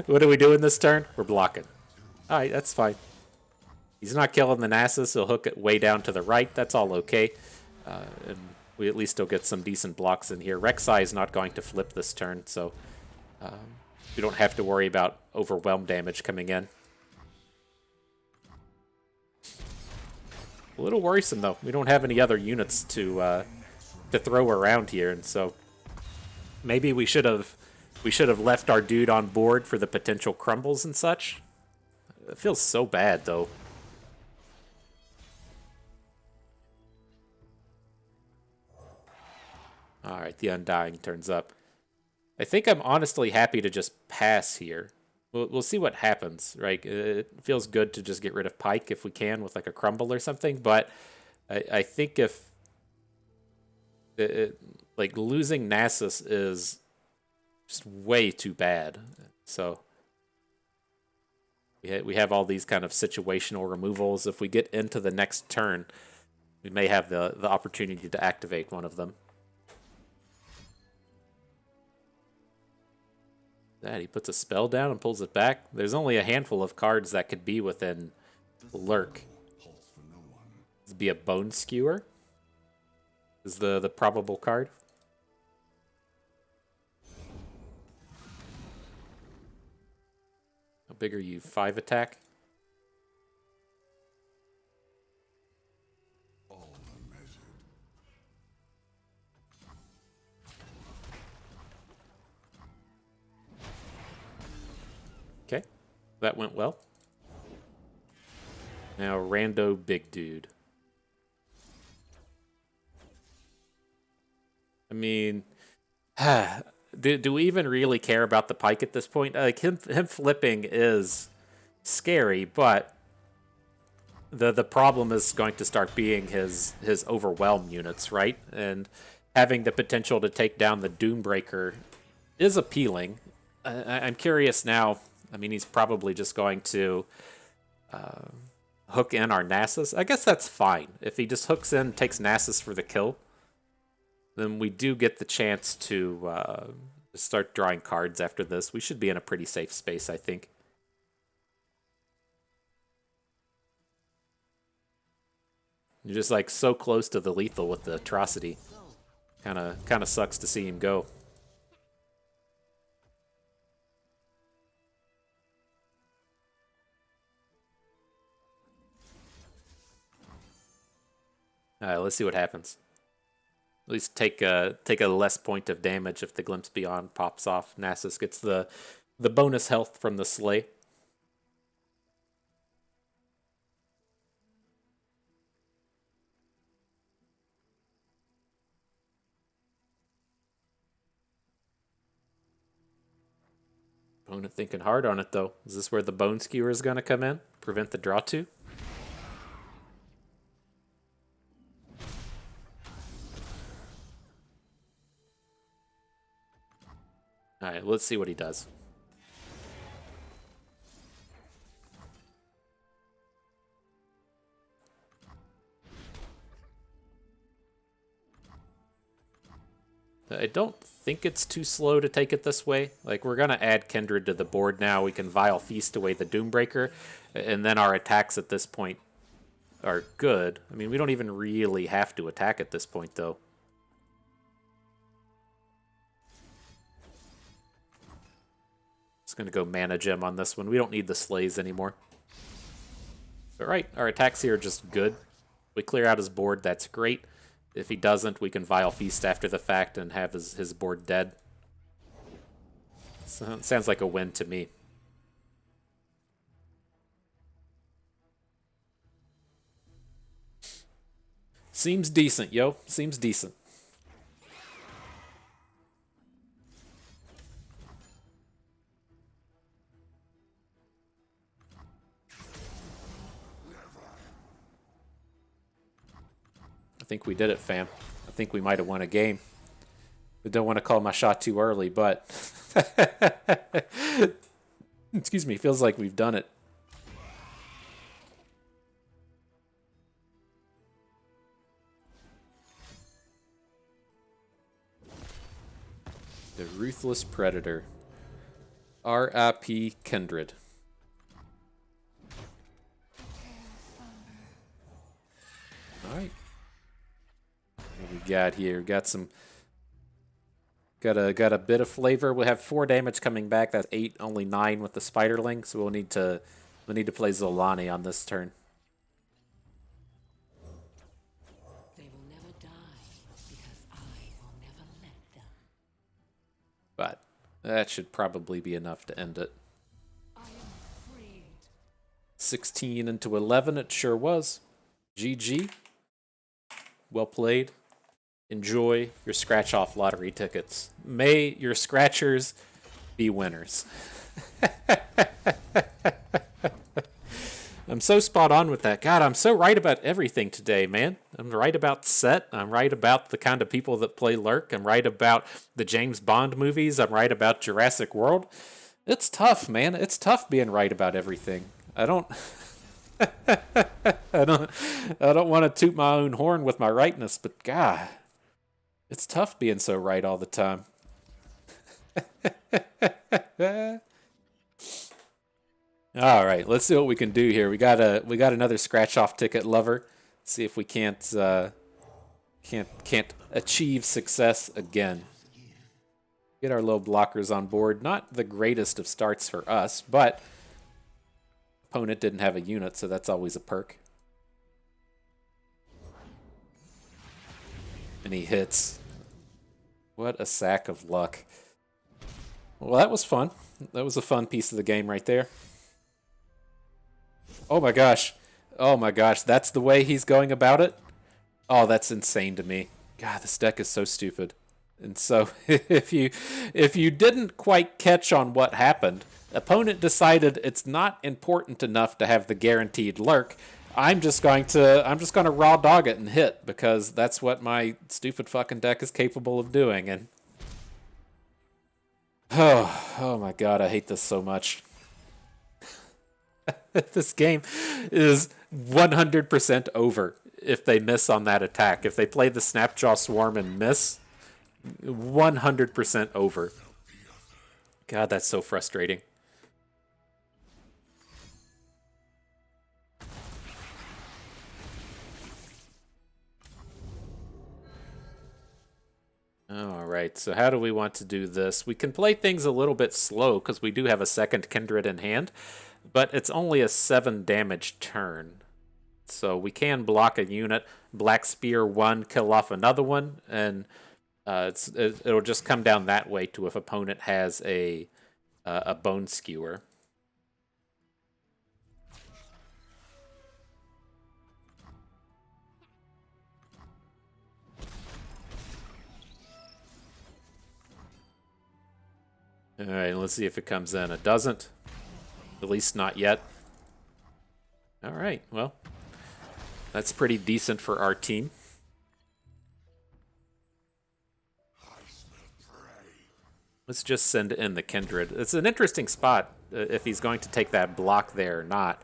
What are we doing this turn? We're blocking. All right, that's fine. He's not killing the Nasus. He'll hook it way down to the right. That's all okay. And we at least still get some decent blocks in here. Rek'Sai is not going to flip this turn, so we don't have to worry about overwhelm damage coming in. A little worrisome, though. We don't have any other units to throw around here, and so maybe we should have left our dude on board for the potential crumbles and such. It feels so bad, though. Alright, the Undying turns up. I think I'm honestly happy to just pass here. We'll see what happens, right? It feels good to just get rid of Pike if we can with like a crumble or something, but I think if... like, losing Nasus is just way too bad. So... we have all these kind of situational removals. If we get into the next turn, we may have the opportunity to activate one of them. That he puts a spell down and pulls it back. There's only a handful of cards that could be within Lurk. This would be a Bone Skewer. Is the probable card. How big are you? 5 attack? That went well. Now, rando big dude. I mean, do we even really care about the pike at this point? Like, him flipping is scary, but the problem is going to start being his overwhelm units, right? And having the potential to take down the Doombreaker is appealing. I'm curious now. I mean, he's probably just going to hook in our Nasus. I guess that's fine. If he just hooks in, takes Nasus for the kill, then we do get the chance to start drawing cards after this. We should be in a pretty safe space, I think. You're just like so close to the lethal with the Atrocity. Kind of sucks to see him go. Alright, let's see what happens. At least take a less point of damage if the Glimpse Beyond pops off. Nasus gets the bonus health from the Slay. Opponent thinking hard on it though. Is this where the Bone Skewer is going to come in? Prevent the draw 2? Alright, let's see what he does. I don't think it's too slow to take it this way. Like, we're going to add Kindred to the board now. We can Vile Feast away the Doombreaker, and then our attacks at this point are good. I mean, we don't even really have to attack at this point, though. Just going to go Mana Gem on this one. We don't need the Slays anymore. But right, our attacks here are just good. We clear out his board, that's great. If he doesn't, we can Vile Feast after the fact and have his board dead. So it sounds like a win to me. Seems decent, yo. Seems decent. I think we did it, fam. I think we might have won a game. I don't want to call my shot too early, but... Excuse me, feels like we've done it. The Ruthless Predator. R.I.P. Kindred. Alright. What we got here? Got some... Got a bit of flavor. We'll have 4 damage coming back. That's 8, only 9 with the Spiderling. So we'll need to play Zolani on this turn. They will never die because I will never let them. But that should probably be enough to end it. I am freed. 16 into 11, it sure was. GG. Well played. Enjoy your scratch-off lottery tickets. May your scratchers be winners. I'm so spot on with that. God, I'm so right about everything today, man. I'm right about Sett. I'm right about the kind of people that play Lurk. I'm right about the James Bond movies. I'm right about Jurassic World. It's tough, man. It's tough being right about everything. I don't want to toot my own horn with my rightness, but God, it's tough being so right all the time. All right, let's see what we can do here. We got another scratch off ticket lover. See if we can't achieve success again. Get our low blockers on board. Not the greatest of starts for us, but opponent didn't have a unit, so that's always a perk. And he hits. What a sack of luck. Well, that was fun. That was a fun piece of the game right there. Oh my gosh. Oh my gosh, that's the way he's going about it? Oh, that's insane to me. God, this deck is so stupid. And so if you didn't quite catch on what happened, opponent decided it's not important enough to have the guaranteed lurk. I'm just going to raw dog it and hit because that's what my stupid fucking deck is capable of doing. And oh my god, I hate this so much. This game is 100% over if they miss on that attack. If they play the Snapjaw Swarm and miss, 100% over. God, that's so frustrating. Alright, so how do we want to do this? We can play things a little bit slow because we do have a second Kindred in hand, but it's only a 7 damage turn. So we can block a unit, Black Spear one, kill off another one, and it'll just come down that way to if opponent has a Bone Skewer. Alright, let's see if it comes in. It doesn't. At least not yet. Alright, well, that's pretty decent for our team. Let's just send in the Kindred. It's an interesting spot if he's going to take that block there or not.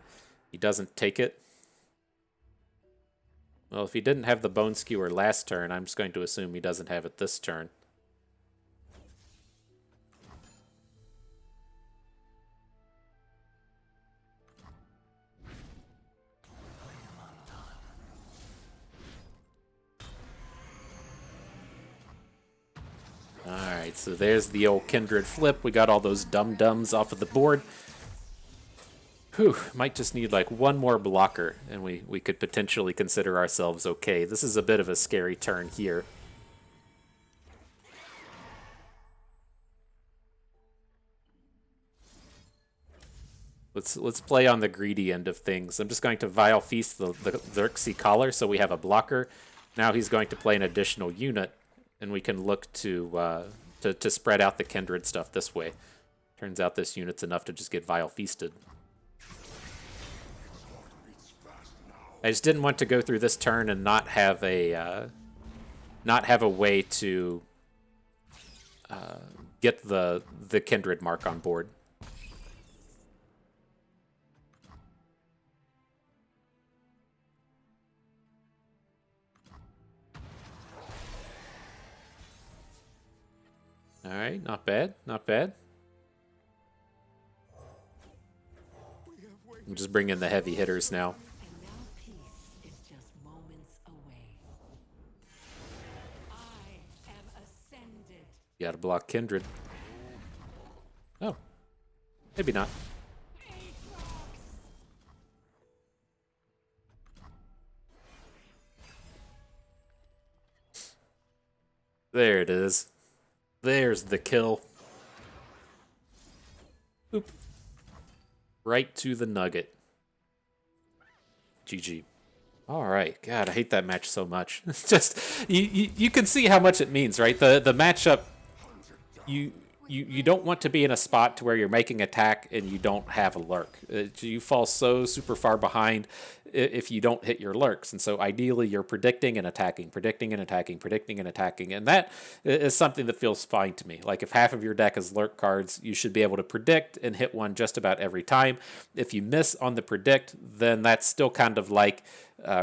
He doesn't take it. Well, if he didn't have the Bone Skewer last turn, I'm just going to assume he doesn't have it this turn. Alright, so there's the old Kindred flip. We got all those dum-dums off of the board. Whew, might just need like one more blocker, and we could potentially consider ourselves okay. This is a bit of a scary turn here. Let's play on the greedy end of things. I'm just going to Vile Feast the Xerxes Collar, so we have a blocker. Now he's going to play an additional unit, and we can look to spread out the Kindred stuff this way. Turns out this unit's enough to just get Vile Feasted. I just didn't want to go through this turn and not have a way to get the Kindred mark on board. All right, not bad, not bad. I'm just bringing the heavy hitters now. And now peace is just moments away. I am ascended. You gotta block Kindred. Oh, maybe not. There it is. There's the kill. Oop. Right to the nugget. GG. All right. God, I hate that match so much. It's just you can see how much it means, right? The matchup. You don't want to be in a spot to where you're making attack and you don't have a lurk. You fall so super far behind if you don't hit your lurks. And so ideally you're predicting and attacking, predicting and attacking, predicting and attacking. And that is something that feels fine to me. Like if half of your deck is lurk cards, you should be able to predict and hit one just about every time. If you miss on the predict, then that's still kind of like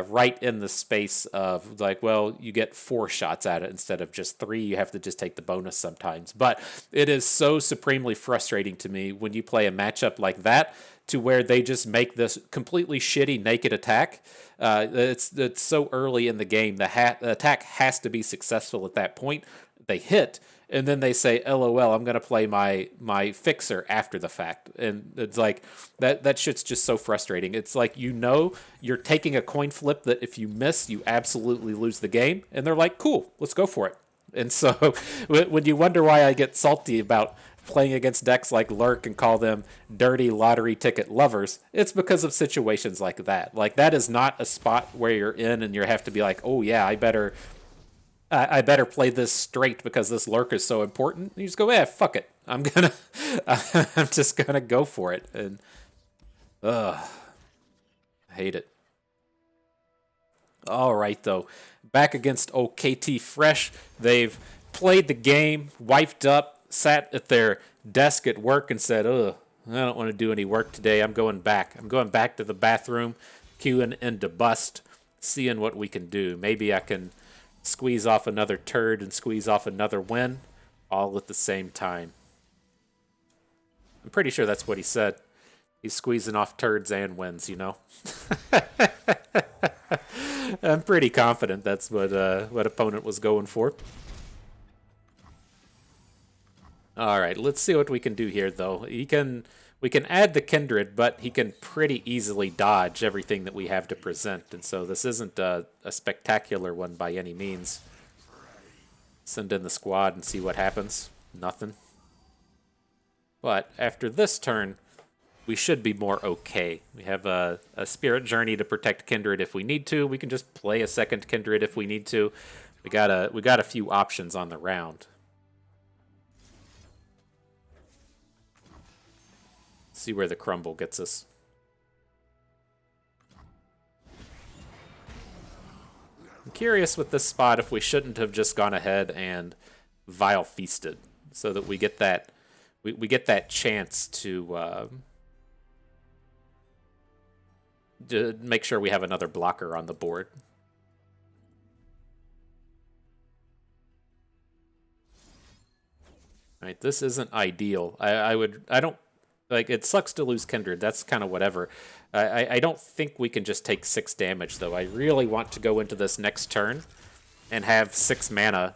right in the space of like, well, you get 4 shots at it instead of just 3. You have to just take the bonus sometimes. But it is so supremely frustrating to me when you play a matchup like that to where they just make this completely shitty naked attack. It's so early in the game. The attack has to be successful at that point. They hit, and then they say, LOL, I'm going to play my fixer after the fact. And it's like, that shit's just so frustrating. It's like, you're taking a coin flip that if you miss, you absolutely lose the game. And they're like, cool, let's go for it. And so when you wonder why I get salty about playing against decks like Lurk and call them dirty lottery ticket lovers, it's because of situations like that. Like, that is not a spot where you're in and you have to be like, oh yeah, I better play this straight because this Lurk is so important. You just go, yeah, fuck it. I'm just gonna go for it. And I hate it. All right, though. Back against OKT Fresh. They've played the game, wiped up, sat at their desk at work and said, ugh, I don't want to do any work today. I'm going back. I'm going back to the bathroom, queuing into Bust, seeing what we can do. Maybe I can squeeze off another turd and squeeze off another win all at the same time. I'm pretty sure that's what he said. He's squeezing off turds and wins, you know? I'm pretty confident that's what opponent was going for. All right, let's see what we can do here, though. We can add the Kindred, but he can pretty easily dodge everything that we have to present, and so this isn't a spectacular one by any means. Send in the squad and see what happens. Nothing. But after this turn, we should be more okay. We have a Spirit Journey to protect Kindred if we need to. We can just play a second Kindred if we need to. We got a few options on the round. See where the Crumble gets us. I'm curious with this spot if we shouldn't have just gone ahead and Vile Feasted, so that we get that we get that chance to make sure we have another blocker on the board. All right, this isn't ideal. I don't. Like, it sucks to lose Kindred. That's kind of whatever. I don't think we can just take 6 damage, though. I really want to go into this next turn and have 6 mana,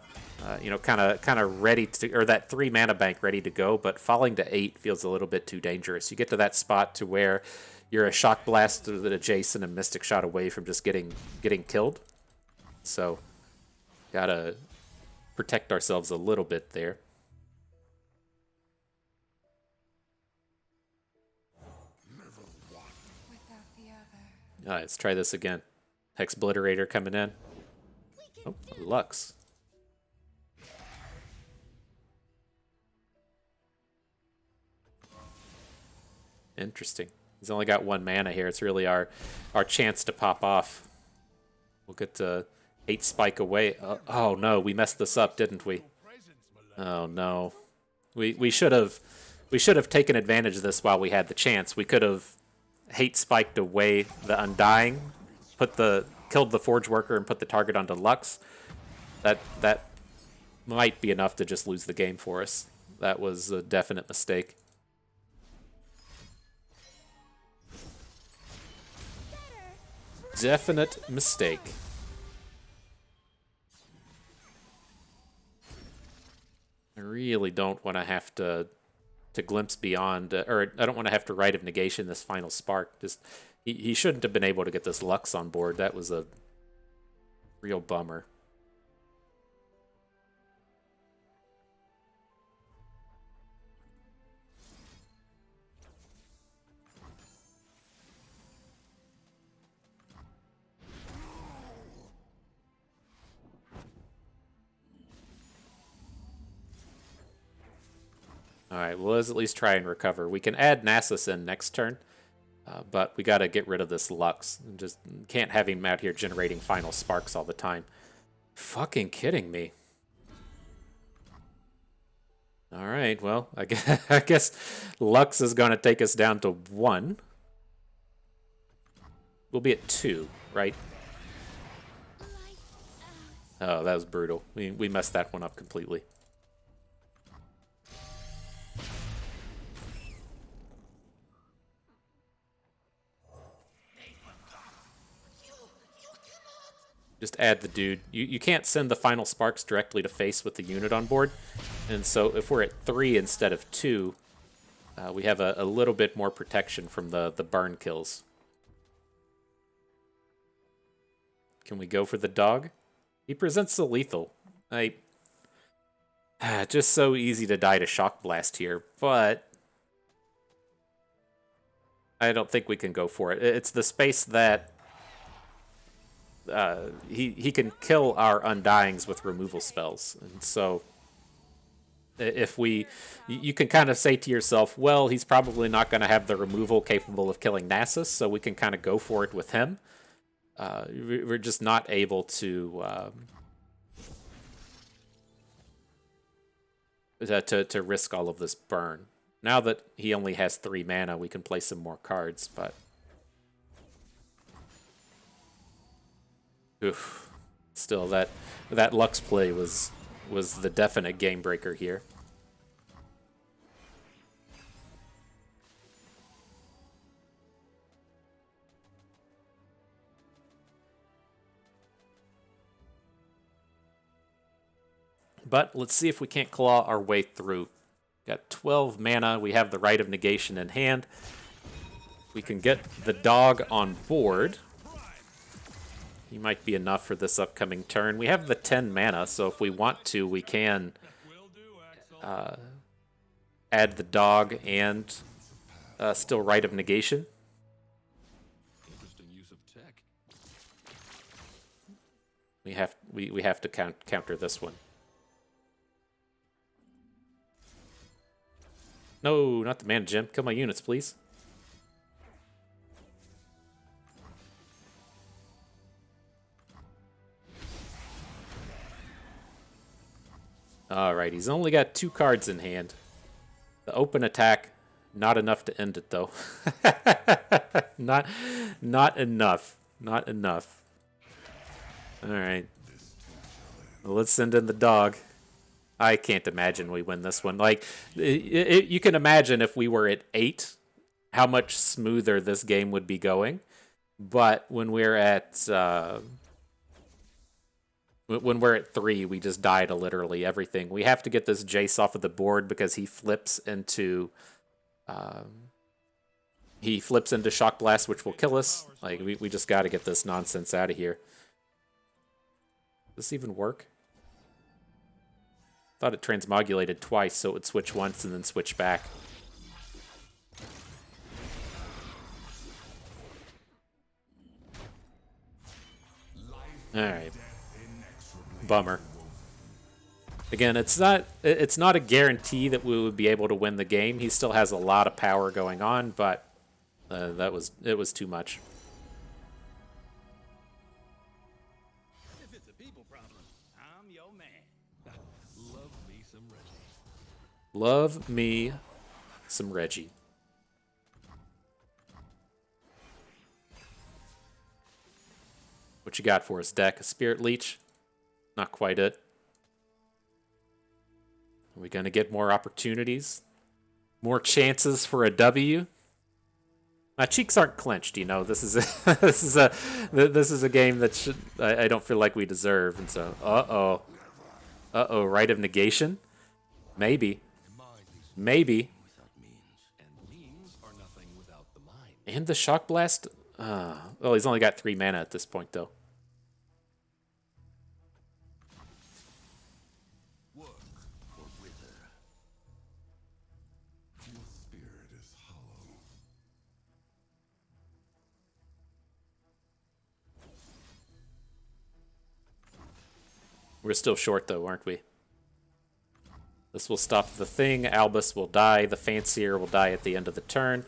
kind of ready to, or that 3 mana bank ready to go. But falling to 8 feels a little bit too dangerous. You get to that spot to where you're a Shock Blast or the Jason and Mystic Shot away from just getting killed. So, gotta protect ourselves a little bit there. All right, let's try this again. Hex Obliterator coming in. Oh, Lux. Interesting. He's only got 1 mana here. It's really our chance to pop off. We'll get to 8 spike away. Oh no, we messed this up, didn't we? Oh no. We should have taken advantage of this while we had the chance. We could have hate spiked away the Undying, killed the Forge Worker and put the target onto Lux. That might be enough to just lose the game for us. That was a definite mistake. Definite mistake. I really don't want to have to glimpse beyond, or I don't want to have to Rite of Negation this final spark. Just he shouldn't have been able to get this Lux on board. That was a real bummer. Alright, well, let's at least try and recover. We can add Nasus in next turn, but we gotta get rid of this Lux. Just can't have him out here generating final sparks all the time. Fucking kidding me. Alright, well, I guess Lux is gonna take us down to 1. We'll be at 2, right? Oh, that was brutal. We messed that one up completely. Just add the dude. You can't send the final sparks directly to face with the unit on board. And so if we're at 3 instead of 2, we have a little bit more protection from the burn kills. Can we go for the dog? He presents the lethal. Just so easy to die to Shock Blast here, but I don't think we can go for it. It's the space that he can kill our Undyings with removal spells, and so if you can kind of say to yourself, well, he's probably not going to have the removal capable of killing Nasus, so we can kind of go for it with him. We're just not able to to risk all of this burn. Now that he only has 3 mana, we can play some more cards, but oof. Still, that Lux play was the definite game breaker here. But let's see if we can't claw our way through. Got 12 mana. We have the Rite of Negation in hand. We can get the dog on board. He might be enough for this upcoming turn. We have the 10 mana, so if we want to, we can add the dog and still Rite of Negation. Interesting use of tech. We have to counter this one. No, not the mana gem. Kill my units, please. Alright, he's only got 2 cards in hand. The open attack, not enough to end it, though. not enough. Not enough. Alright. Well, let's send in the dog. I can't imagine we win this one. Like, you can imagine if we were at 8, how much smoother this game would be going. But when we're at 3, we just die to literally everything. We have to get this Jace off of the board because he flips into Shock Blast, which will kill us. Like, we just got to get this nonsense out of here. Does this even work? Thought it transmogulated twice, so it would switch once and then switch back. Alright. Bummer. Again, it's not a guarantee that we would be able to win the game. He still has a lot of power going on, but it was too much. If it's a people problem, I'm your man. Love me some Reggie. Love me some Reggie. What you got for us, deck? A Spirit Leech? Not quite it. Are we going to get more opportunities? More chances for a W? My cheeks aren't clenched, you know. This is a this is a game that I don't feel like we deserve, and so Rite of Negation, maybe. Without means, and means are nothing without the mind. And the Shock Blast. Well, he's only got 3 mana at this point, though. Work or wither. Your spirit is hollow. We're still short, though, aren't we? This will stop the thing. Albus will die. The Fancier will die at the end of the turn.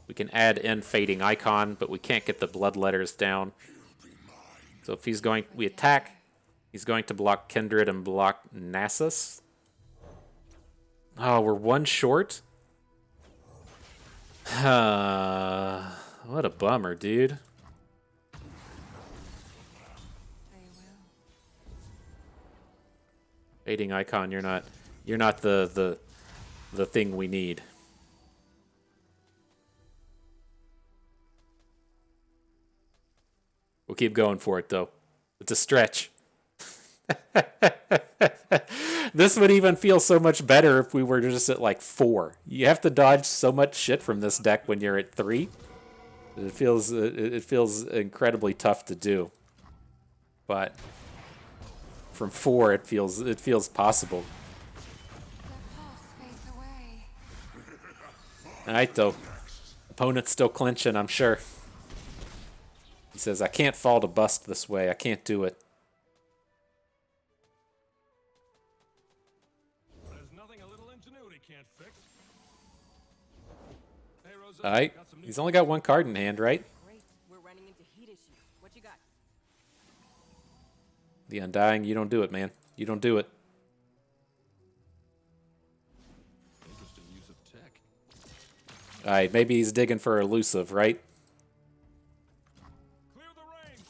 We can add in Fading Icon, but we can't get the Blood Letters down. So if he's going, we attack. He's going to block Kindred and block Nasus. Oh, we're 1 short? What a bummer, dude. They will. Fading Icon, you're not the thing we need. We'll keep going for it, though. It's a stretch. This would even feel so much better if we were just at like 4. You have to dodge so much shit from this deck when you're at 3. It feels incredibly tough to do. But from 4, it feels possible. Alright, though. Opponent's still clinching, I'm sure. He says, I can't fall to bust this way. I can't do it. There's nothing a little ingenuity can't fix. Hey, Rosa, Alright. got some new He's only got one card in hand, right? Great. We're running into heat issues. What you got? The Undying, you don't do it, man. You don't do it. interesting use of tech. Alright, maybe he's digging for elusive, right? Clear the range.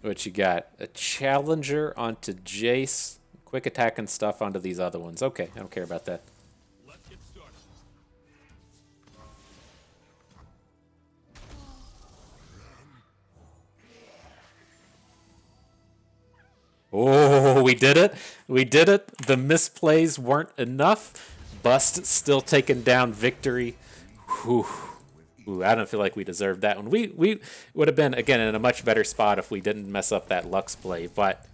What you got? A Challenger onto Jace. Quick attack and stuff onto these other ones. Okay, I don't care about that. Let's get started. Oh, we did it. We did it. The misplays weren't enough. Bust still taking down victory. Whew. Ooh, I don't feel like we deserved that one. We would have been, again, in a much better spot if we didn't mess up that Lux play, but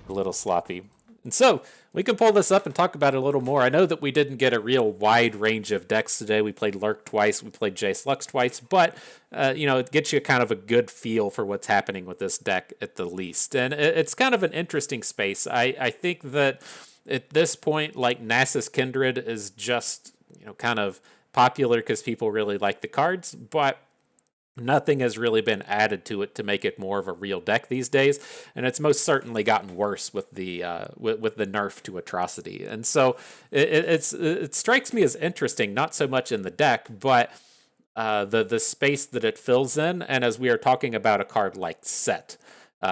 a little sloppy. And so, we can pull this up and talk about it a little more. I know that we didn't get a real wide range of decks today. We played Lurk twice, we played Jace Lux twice, but, it gets you kind of a good feel for what's happening with this deck at the least. And it's kind of an interesting space. I think that at this point, like, Nasus Kindred is just, kind of popular because people really like the cards, but nothing has really been added to it to make it more of a real deck these days, and it's most certainly gotten worse with the with the nerf to Atrocity. And so it strikes me as interesting, not so much in the deck, but the space that it fills in. And as we are talking about a card like Sett.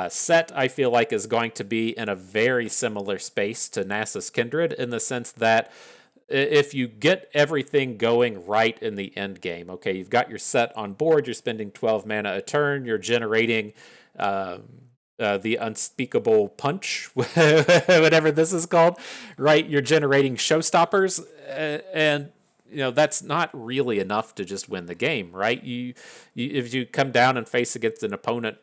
Sett, I feel like, is going to be in a very similar space to Nasus Kindred in the sense that if you get everything going right in the end game, okay, you've got your Sett on board, you're spending 12 mana a turn, you're generating the unspeakable punch, whatever this is called, right? You're generating showstoppers, and that's not really enough to just win the game, right? You if you come down and face against an opponent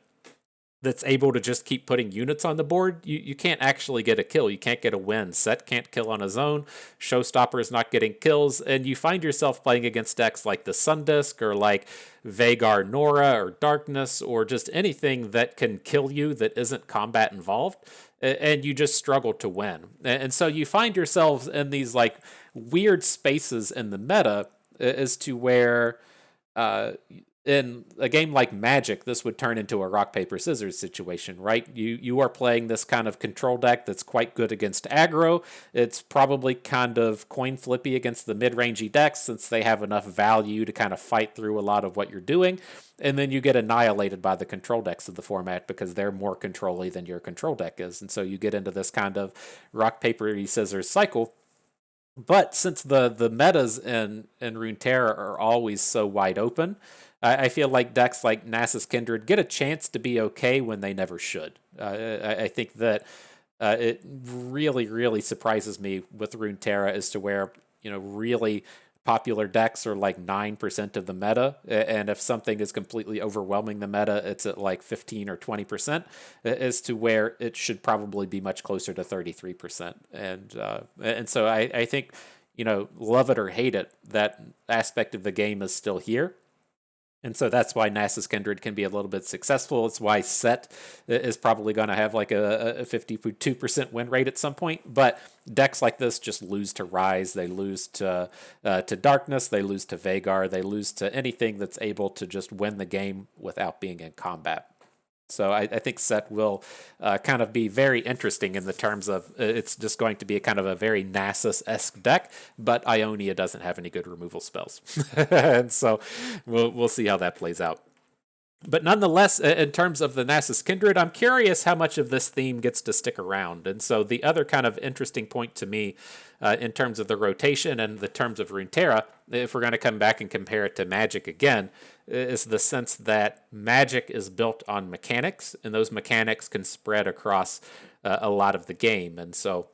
that's able to just keep putting units on the board, you can't actually get a kill. You can't get a win. Sett can't kill on his own. Showstopper is not getting kills, and you find yourself playing against decks like the Sundisk or like Vagar Nora or Darkness or just anything that can kill you that isn't combat involved, and you just struggle to win. And so you find yourselves in these like weird spaces in the meta as to where in a game like Magic, this would turn into a rock, paper, scissors situation, right? You are playing this kind of control deck that's quite good against aggro. It's probably kind of coin flippy against the mid-rangey decks since they have enough value to kind of fight through a lot of what you're doing. And then you get annihilated by the control decks of the format because they're more control-y than your control deck is. And so you get into this kind of rock, paper, scissors cycle. But since the metas in Runeterra are always so wide open, I feel like decks like Nasus Kindred get a chance to be okay when they never should. I think that it really, really surprises me with Runeterra as to where, really popular decks are like 9% of the meta. And if something is completely overwhelming the meta, it's at like 15 or 20%, as to where it should probably be much closer to 33%. And so I think, love it or hate it, that aspect of the game is still here. And so that's why Nasus Kindred can be a little bit successful. It's why Sett is probably going to have like a 52% win rate at some point. But decks like this just lose to Rise. They lose to Darkness. They lose to Vagar. They lose to anything that's able to just win the game without being in combat. So I think Sett will kind of be very interesting in the terms of it's just going to be a kind of a very Nasus-esque deck, but Ionia doesn't have any good removal spells. And so we'll see how that plays out. But nonetheless, in terms of the Nasus Kindred, I'm curious how much of this theme gets to stick around. And so the other kind of interesting point to me in terms of the rotation and the terms of Runeterra, if we're going to come back and compare it to Magic again, is the sense that Magic is built on mechanics, and those mechanics can spread across a lot of the game. And so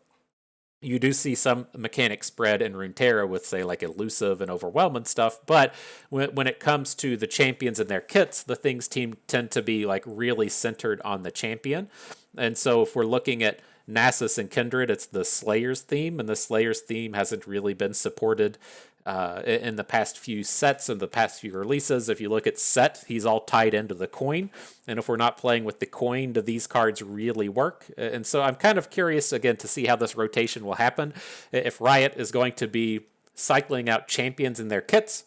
you do see some mechanic spread in Runeterra with, say, like Elusive and Overwhelm and stuff, but when it comes to the champions and their kits, the things tend to be like really centered on the champion. And so if we're looking at Nasus and Kindred, it's the Slayer's theme, and the Slayer's theme hasn't really been supported in the past few sets and the past few releases. If you look at Sett, he's all tied into the coin, and if we're not playing with the coin, do these cards really work? And so I'm kind of curious, again, to see how this rotation will happen. If Riot is going to be cycling out champions in their kits,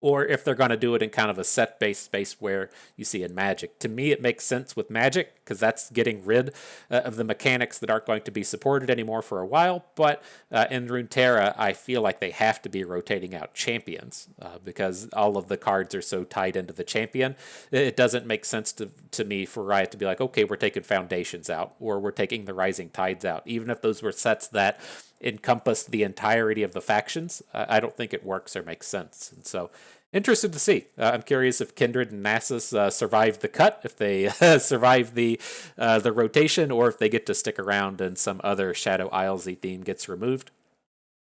or if they're going to do it in kind of a set-based space where you see in Magic. To me, it makes sense with Magic, because that's getting rid of the mechanics that aren't going to be supported anymore for a while, but in Runeterra, I feel like they have to be rotating out champions, because all of the cards are so tied into the champion. It doesn't make sense to me for Riot to be like, okay, we're taking Foundations out, or we're taking the Rising Tides out, even if those were sets that encompass the entirety of the factions. I don't think it works or makes sense. And so, interested to see. I'm curious if Kindred and Nasus survive the cut, if they survive the rotation, or if they get to stick around and some other Shadow Islesy theme gets removed.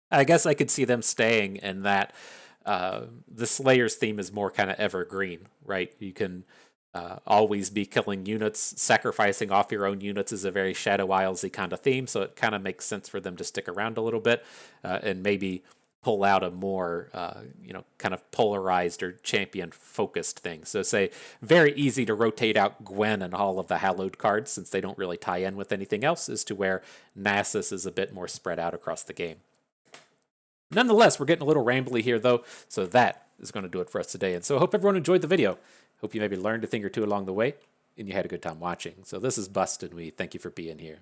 I guess I could see them staying in that the Slayer's theme is more kind of evergreen, right? You can always be killing units. Sacrificing off your own units is a very Shadow Islesy kind of theme, so it kind of makes sense for them to stick around a little bit and maybe pull out a more, kind of polarized or champion-focused thing. So say, very easy to rotate out Gwen and all of the Hallowed cards, since they don't really tie in with anything else, as to where Nasus is a bit more spread out across the game. Nonetheless, we're getting a little rambly here, though, so that is going to do it for us today. And so I hope everyone enjoyed the video. Hope you maybe learned a thing or two along the way, and you had a good time watching. So this is Bust, and we thank you for being here.